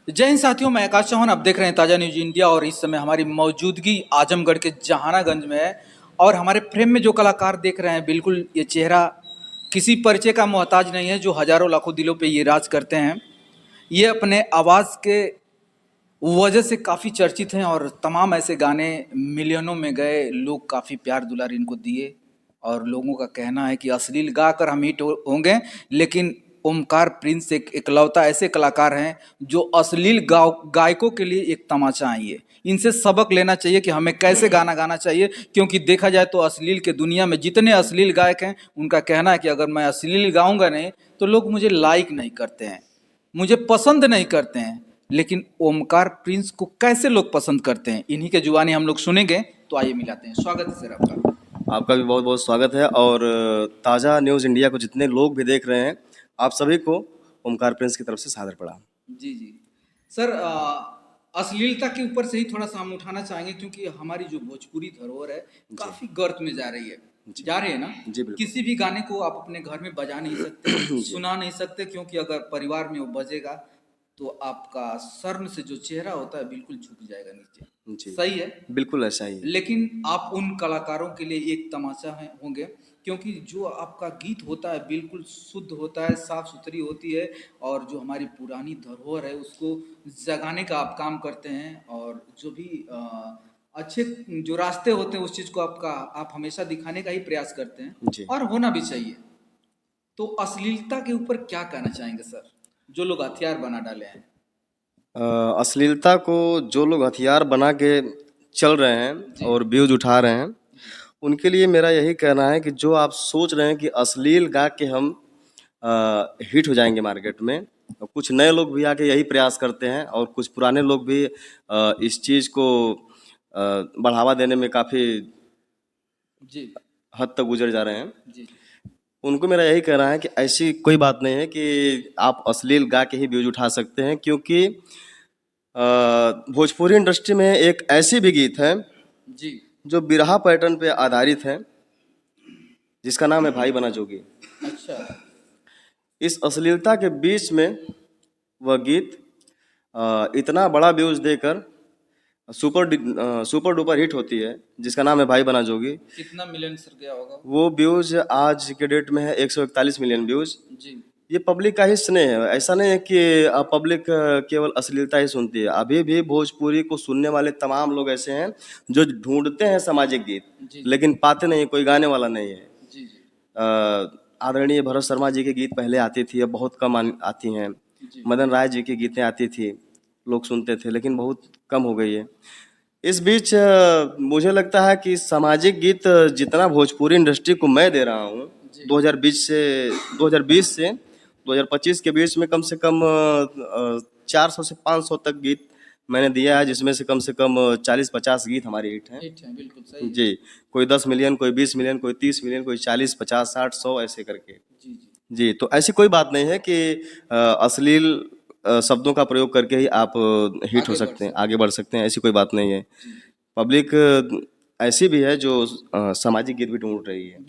जय हिंद साथियों, मैं आकाश चौहान। आप देख रहे हैं ताज़ा न्यूज इंडिया और इस समय हमारी मौजूदगी आजमगढ़ के जहानागंज में है। और हमारे फ्रेम में जो कलाकार देख रहे हैं, बिल्कुल ये चेहरा किसी परिचय का मोहताज नहीं है, जो हजारों लाखों दिलों पे ये राज करते हैं। ये अपने आवाज़ के वजह से काफ़ी चर्चित हैं और तमाम ऐसे गाने मिलियनों में गए, लोग काफ़ी प्यार दुलार इनको दिए। और लोगों का कहना है कि अश्लील गाकर हम हिट होंगे, लेकिन ओमकार प्रिंस एक इकलौता ऐसे कलाकार हैं जो अश्लील गायकों के लिए एक तमाचा हैं। ये इनसे सबक लेना चाहिए कि हमें कैसे गाना गाना चाहिए, क्योंकि देखा जाए तो अश्लील के दुनिया में जितने अश्लील गायक हैं, उनका कहना है कि अगर मैं अश्लील गाऊंगा नहीं तो लोग मुझे लाइक नहीं करते हैं, मुझे पसंद नहीं करते हैं। लेकिन ओमकार प्रिंस को कैसे लोग पसंद करते हैं, इन्हीं के जुबानी हम लोग सुनेंगे। तो आइए मिलाते हैं। स्वागत है सर आपका। आपका भी बहुत बहुत स्वागत है। और ताज़ा न्यूज़ इंडिया को जितने लोग भी देख रहे हैं, आप सभी को ओमकार प्रिंस की तरफ से सादर प्रणाम। जी जी सर, अश्लीलता के ऊपर से ही थोड़ा सा हम उठाना चाहेंगे, क्योंकि हमारी जो भोजपुरी धरोहर है काफी गर्त में जा रही है। जा रही है ना। जी बिल्कुल। किसी भी गाने को आप अपने घर में बजा नहीं सकते, जी सुना नहीं सकते, क्योंकि अगर परिवार में वो बजेगा तो आपका शर्म से जो चेहरा होता है बिल्कुल झुक जाएगा नीचे। जी सही है। बिल्कुल ऐसा ही है। लेकिन आप उन कलाकारों के लिए एक तमाचा है होंगे, क्योंकि जो आपका गीत होता है बिल्कुल शुद्ध होता है, साफ सुथरी होती है। और जो हमारी पुरानी धरोहर है उसको जगाने का आप काम करते हैं। और जो भी अच्छे जो रास्ते होते हैं उस चीज़ को आप हमेशा दिखाने का ही प्रयास करते हैं, जी और होना भी चाहिए। तो अश्लीलता के ऊपर क्या कहना चाहेंगे सर, जो लोग हथियार बना डाले हैं? अश्लीलता को जो लोग हथियार बना के चल रहे हैं जी और व्यूज उठा रहे हैं, उनके लिए मेरा यही कहना है कि जो आप सोच रहे हैं कि अश्लील गा के हम हिट हो जाएंगे मार्केट में, और कुछ नए लोग भी आके यही प्रयास करते हैं और कुछ पुराने लोग भी इस चीज़ को बढ़ावा देने में काफ़ी जी हद तक गुजर जा रहे हैं। जी उनको मेरा यही कहना है कि ऐसी कोई बात नहीं है कि आप अश्लील गा के ही व्यूज उठा सकते हैं, क्योंकि भोजपुरी इंडस्ट्री में एक ऐसी भी गीत है जी। जो बिरहा पैटर्न पे आधारित है, जिसका नाम है भाई बना जोगी। अच्छा। इस अश्लीलता के बीच में वह गीत इतना बड़ा व्यूज देकर सुपर डुपर हिट होती है, जिसका नाम है भाई बना जोगी। कितना मिलियन सर गया होगा? वो व्यूज आज के डेट में है 141 मिलियन व्यूज। जी ये पब्लिक का ही स्नेह है। ऐसा नहीं है कि पब्लिक केवल अश्लीलता ही सुनती है। अभी भी भोजपुरी को सुनने वाले तमाम लोग ऐसे हैं जो ढूंढते हैं सामाजिक गीत, जी लेकिन पाते नहीं, कोई गाने वाला नहीं है। जी जी आदरणीय भरत शर्मा जी के गीत पहले आती थी, अब बहुत कम आती हैं। जी मदन राय जी की गीतें आती थी, लोग सुनते थे, लेकिन बहुत कम हो गई है। इस बीच मुझे लगता है कि सामाजिक गीत जितना भोजपुरी इंडस्ट्री को मैं दे रहा हूँ, जी 2020 से 2025 के बीच में कम से कम 400 से 500 तक गीत मैंने दिया है, जिसमें से कम 40-50 गीत हमारे हिट हैं। हिट है, बिल्कुल सही है। जी, कोई 10 मिलियन, कोई 20 मिलियन, कोई 30 मिलियन, कोई 40, 50, 60, 100 ऐसे करके। जी जी जी, तो ऐसी कोई बात नहीं है कि अश्लील शब्दों का प्रयोग करके ही आप हिट हो आगे बढ़ सकते हैं, सकते आगे बढ़ सकते हैं, ऐसी कोई बात नहीं है। जी पब्लिक ऐसी भी है जो सामाजिक गीत भी ढूंढ रही है।